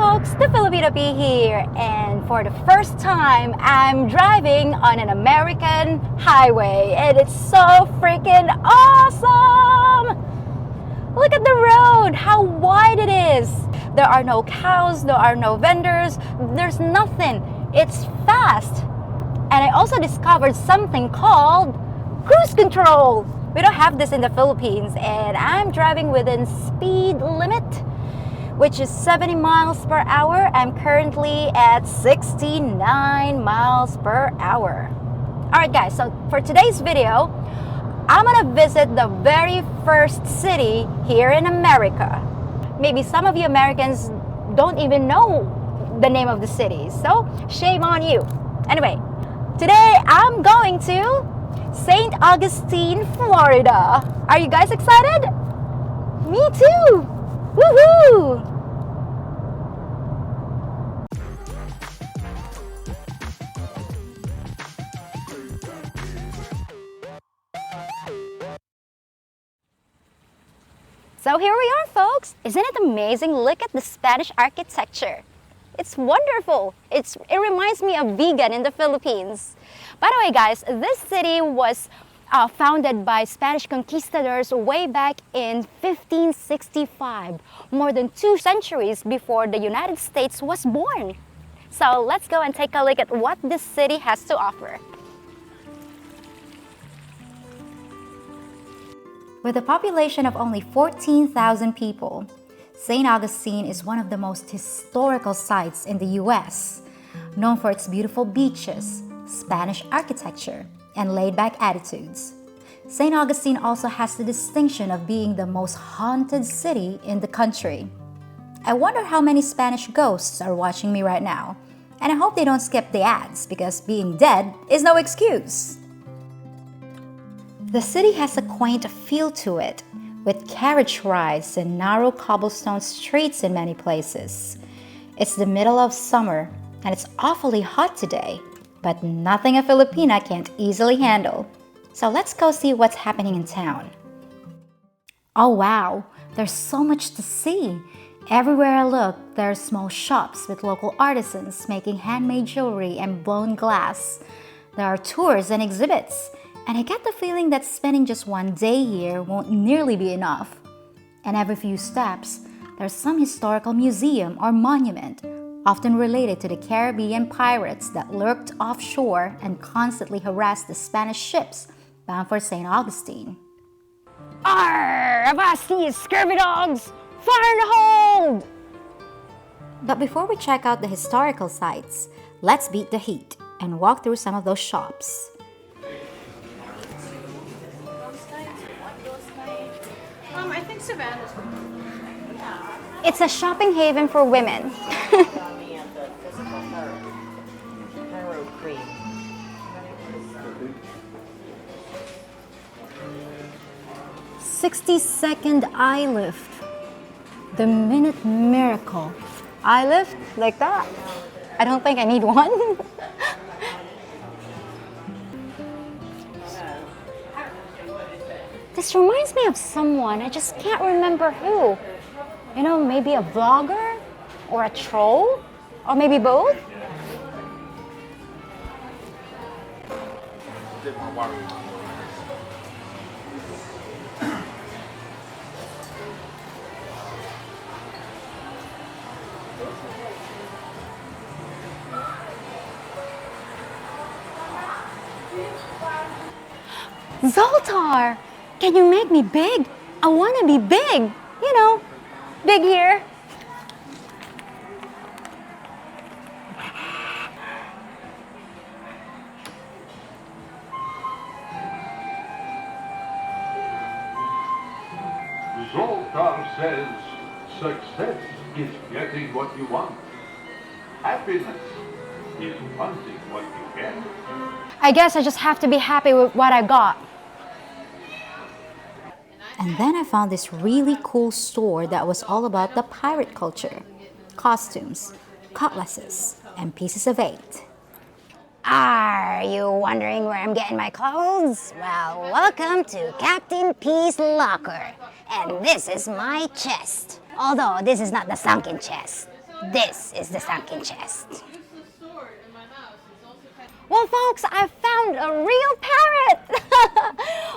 folks, the Filipino Pea here, and for the first time I'm driving on an American highway and it's so freaking awesome! Look at the road, how wide it is! There are no cows, there are no vendors, there's nothing. It's fast. And I also discovered something called cruise control. We don't have this in the Philippines, and I'm driving within speed limit, which is 70 miles per hour. I'm currently at 69 miles per hour. Alright guys, so for today's video, I'm gonna visit the very first city here in America. Maybe some of you Americans don't even know the name of the city, so shame on you. Anyway, today I'm going to Saint Augustine, Florida. Are you guys excited? Me too! Woohoo! So here we are, folks. Isn't it amazing? Look at the Spanish architecture. It's wonderful. It reminds me of vegan in the Philippines. By the way, guys, this city was founded by Spanish conquistadors way back in 1565, more than 2 centuries before the United States was born. So let's go and take a look at what this city has to offer. With a population of only 14,000 people, Saint Augustine is one of the most historical sites in the US, known for its beautiful beaches, Spanish architecture, and laid-back attitudes. Saint Augustine also has the distinction of being the most haunted city in the country. I wonder how many Spanish ghosts are watching me right now, and I hope they don't skip the ads because being dead is no excuse. The city has a quaint feel to it, with carriage rides and narrow cobblestone streets in many places. It's the middle of summer and it's awfully hot today, but nothing a Filipina can't easily handle. So let's go see what's happening in town. Oh wow, there's so much to see. Everywhere I look, there are small shops with local artisans making handmade jewelry and blown glass. There are tours and exhibits. And I get the feeling that spending just one day here won't nearly be enough. And every few steps, there's some historical museum or monument, often related to the Caribbean pirates that lurked offshore and constantly harassed the Spanish ships bound for St. Augustine. Arr! Avast these scurvy dogs! Fire in the hold! But before we check out the historical sites, let's beat the heat and walk through some of those shops. I think Savannah's. It's a shopping haven for women. 60-second eye lift. The minute miracle. Eye lift like that? I don't think I need one. This reminds me of someone, I just can't remember who. You know, maybe a vlogger or a troll or maybe both. Zoltar! Can you make me big? I want to be big. You know, big here. Zoltar says success is getting what you want. Happiness is wanting what you get. I guess I just have to be happy with what I got. And then I found this really cool store that was all about the pirate culture. Costumes, cutlasses, and pieces of eight. Are you wondering where I'm getting my clothes? Well, welcome to Captain P's locker. And this is my chest. Although this is not the sunken chest. This is the sunken chest. Use the sword in my house. It's also kind of... Well, folks, I found a real parrot.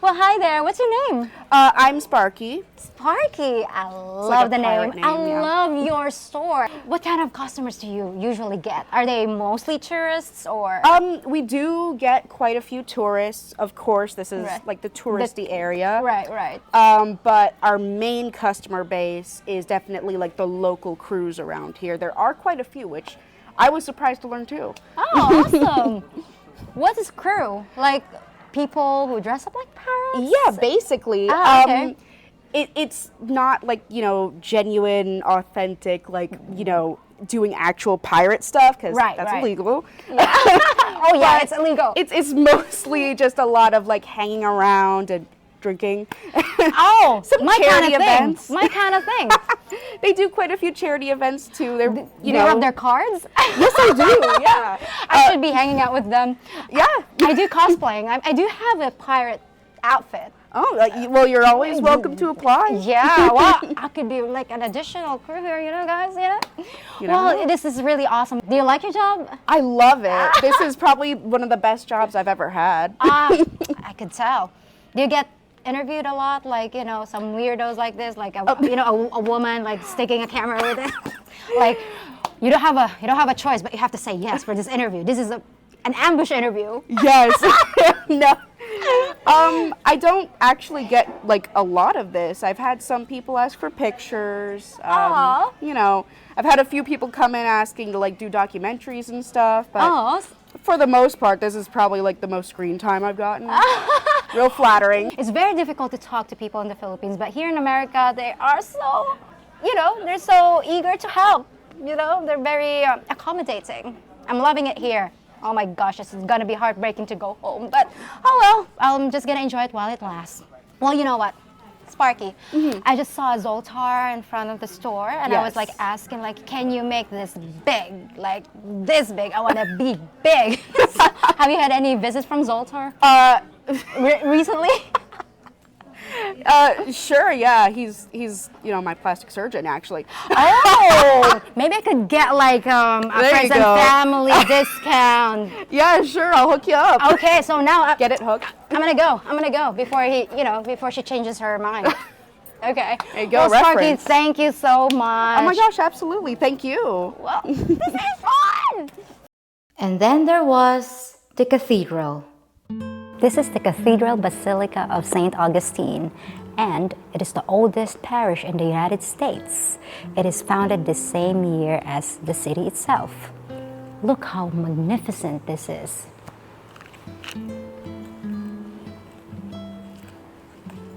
Well, hi there. What's your name? I'm Sparky. Sparky. I love like a the name. pirate name, I yeah. love your store. What kind of customers do you usually get? Are they mostly tourists or? We do get quite a few tourists. Of course, this is Right. like the touristy area. Right. But our main customer base is definitely like the local crews around here. There are quite a few, which I was surprised to learn too. Oh, awesome. What is crew? Like people who dress up like parrots? Yeah, basically. Ah, okay. It's not like, genuine, authentic, like, doing actual pirate stuff, because Right, that's right. illegal. Oh yeah, But it's illegal. It's mostly just a lot of like hanging around and drinking. Oh, Some my kind charity of thing. events. My kind of thing. They do quite a few charity events too. They're, Do you have their cards? Yes, I do. Yeah. I should be hanging out with them. Yeah. I do cosplaying. I do have a pirate outfit. Oh, well, you're always welcome to apply. Yeah, well, I could be like an additional crew here, guys, Well, this is really awesome. Do you like your job? I love it. This is probably one of the best jobs I've ever had. I could tell. Do you get interviewed a lot, like some weirdos like this, like a woman like sticking a camera with it, like you don't have a choice, but you have to say yes for this interview. This is an ambush interview. Yes. No. I don't actually get like a lot of this. I've had some people ask for pictures. Aw. I've had a few people come in asking to like do documentaries and stuff, but Oh, for the most part, this is probably like the most screen time I've gotten. Real flattering. it's very difficult to talk to people in the Philippines, but here in America, they are so, they're so eager to help. They're very accommodating. I'm loving it here. Oh my gosh, it's gonna be heartbreaking to go home, but oh well, I'm just gonna enjoy it while it lasts. Well, you know what, Sparky, I just saw a Zoltar in front of the store, and I was Yes. like asking, like, can you make this big, like this big? I want to be big. Have you had any visits from Zoltar recently? Sure, yeah. He's my plastic surgeon actually. Oh, maybe I could get like a There friends you and go. family discount. Yeah, sure. I'll hook you up. Okay, so now Get it hooked. I'm gonna go before before she changes her mind. Okay. There you go, Well, Sparky, reference. thank you so much. Oh my gosh, absolutely. Thank you. Well, this is fun. And then there was the cathedral. This is the Cathedral Basilica of Saint Augustine, and it is the oldest parish in the United States. It is founded the same year as the city itself. Look how magnificent this is.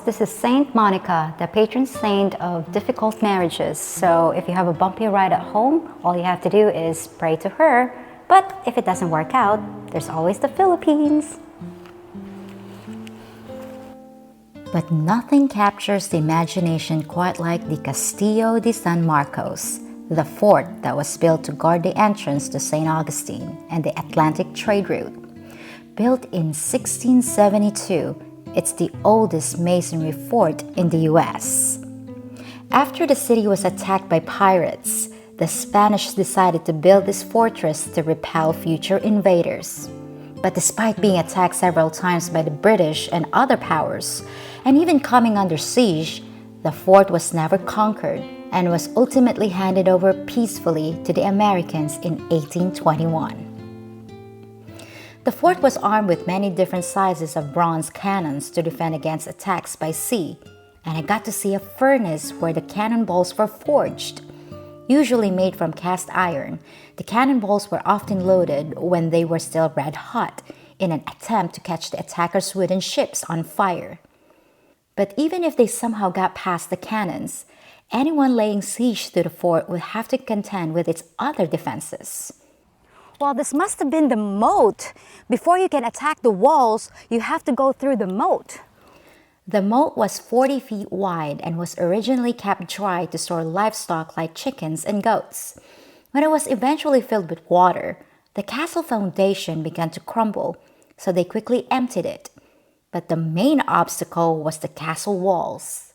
This is Saint Monica, the patron saint of difficult marriages. So if you have a bumpy ride at home, all you have to do is pray to her. But if it doesn't work out, there's always the Philippines. But nothing captures the imagination quite like the Castillo de San Marcos, the fort that was built to guard the entrance to Saint Augustine and the Atlantic trade route. Built in 1672, it's the oldest masonry fort in the US. After the city was attacked by pirates, the Spanish decided to build this fortress to repel future invaders. But despite being attacked several times by the British and other powers, and even coming under siege, the fort was never conquered and was ultimately handed over peacefully to the Americans in 1821. The fort was armed with many different sizes of bronze cannons to defend against attacks by sea, and I got to see a furnace where the cannonballs were forged. Usually made from cast iron, the cannonballs were often loaded when they were still red hot in an attempt to catch the attackers' wooden ships on fire. But even if they somehow got past the cannons, anyone laying siege to the fort would have to contend with its other defenses. Well, this must have been the moat. Before you can attack the walls, you have to go through the moat. The moat was 40 feet wide and was originally kept dry to store livestock like chickens and goats. When it was eventually filled with water, the castle foundation began to crumble, so they quickly emptied it. But the main obstacle was the castle walls.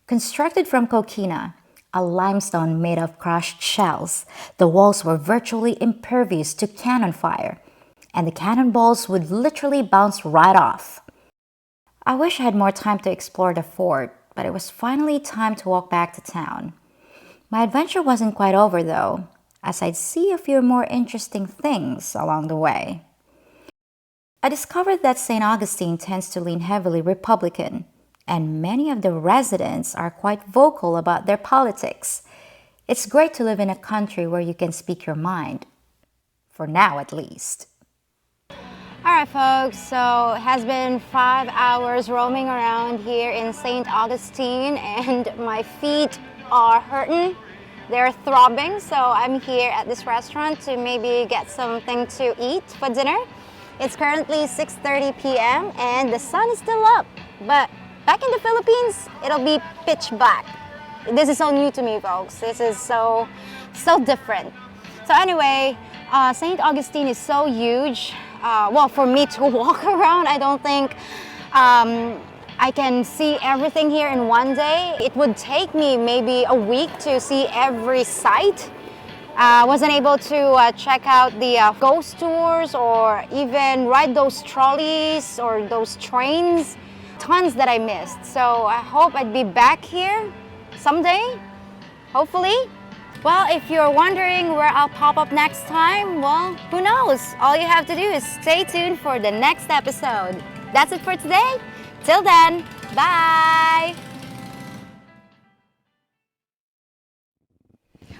Constructed from coquina, a limestone made of crushed shells. The walls were virtually impervious to cannon fire, and the cannonballs would literally bounce right off. I wish I had more time to explore the fort, but it was finally time to walk back to town. My adventure wasn't quite over though, as I'd see a few more interesting things along the way. I discovered that St. Augustine tends to lean heavily Republican, and many of the residents are quite vocal about their politics. It's great to live in a country where you can speak your mind. For now, at least. Alright folks, so it has been 5 hours roaming around here in Saint Augustine and my feet are hurting. They're throbbing, so I'm here at this restaurant to maybe get something to eat for dinner. It's currently 6:30 p.m. and the sun is still up, but back in the Philippines, it'll be pitch black. This is so new to me, folks. This is so different. So anyway, St. Augustine is so huge. Well, for me to walk around, I don't think I can see everything here in one day. It would take me maybe a week to see every site. I wasn't able to check out the ghost tours or even ride those trolleys or those trains. Tons that I missed. So I hope I'd be back here someday, hopefully. Well, if you're wondering where I'll pop up next time, well, who knows? All you have to do is stay tuned for the next episode. That's it for today. Till then, bye!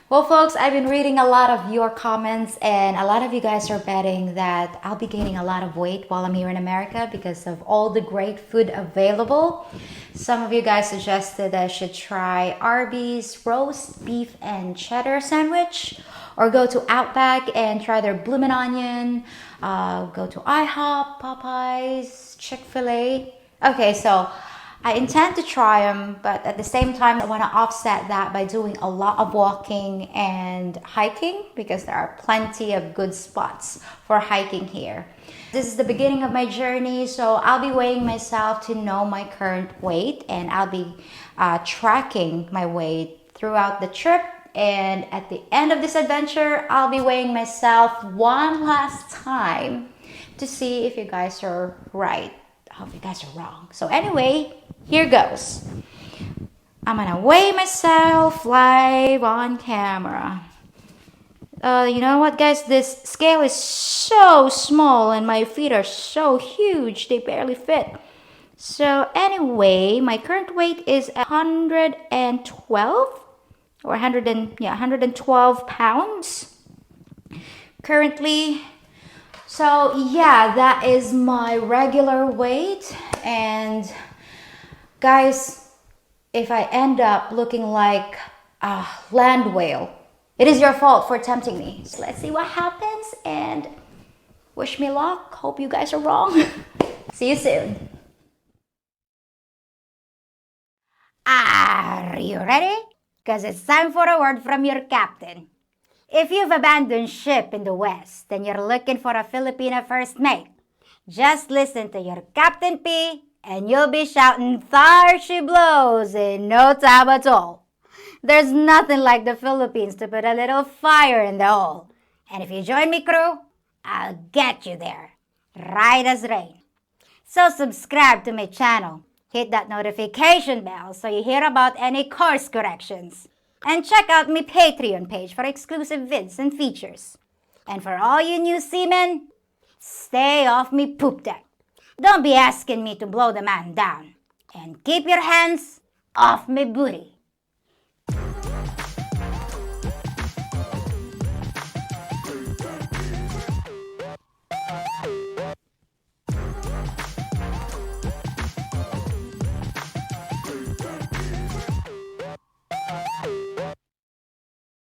Well, folks, I've been reading a lot of your comments, and a lot of you guys are betting that I'll be gaining a lot of weight while I'm here in America because of all the great food available. Some of you guys suggested I should try Arby's roast beef and cheddar sandwich, or go to Outback and try their bloomin' onion, go to IHOP, Popeyes, Chick-fil-A. Okay, so I intend to try them, but at the same time, I want to offset that by doing a lot of walking and hiking because there are plenty of good spots for hiking here. This is the beginning of my journey, so I'll be weighing myself to know my current weight, and I'll be tracking my weight throughout the trip. And at the end of this adventure, I'll be weighing myself one last time to see if you guys are right. I hope you guys are wrong. So anyway, here goes. I'm gonna weigh myself live on camera. You know what, guys? This scale is so small and my feet are so huge, they barely fit. So anyway, my current weight is 112 or 112 pounds currently. So yeah, that is my regular weight. And guys, if I end up looking like a land whale, it is your fault for tempting me. So let's see what happens, and wish me luck. Hope you guys are wrong. See you soon. Are you ready? Because it's time for a word from your captain. If you've abandoned ship in the West and you're looking for a Filipina first mate, just listen to your Captain P and you'll be shouting "Thar she blows" in no time at all. There's nothing like the Philippines to put a little fire in the hole. And if you join me, crew, I'll get you there, right as rain. So subscribe to my channel. Hit that notification bell so you hear about any course corrections. And check out my Patreon page for exclusive vids and features. And for all you new seamen, stay off me poop deck. Don't be asking me to blow the man down. And keep your hands off me booty.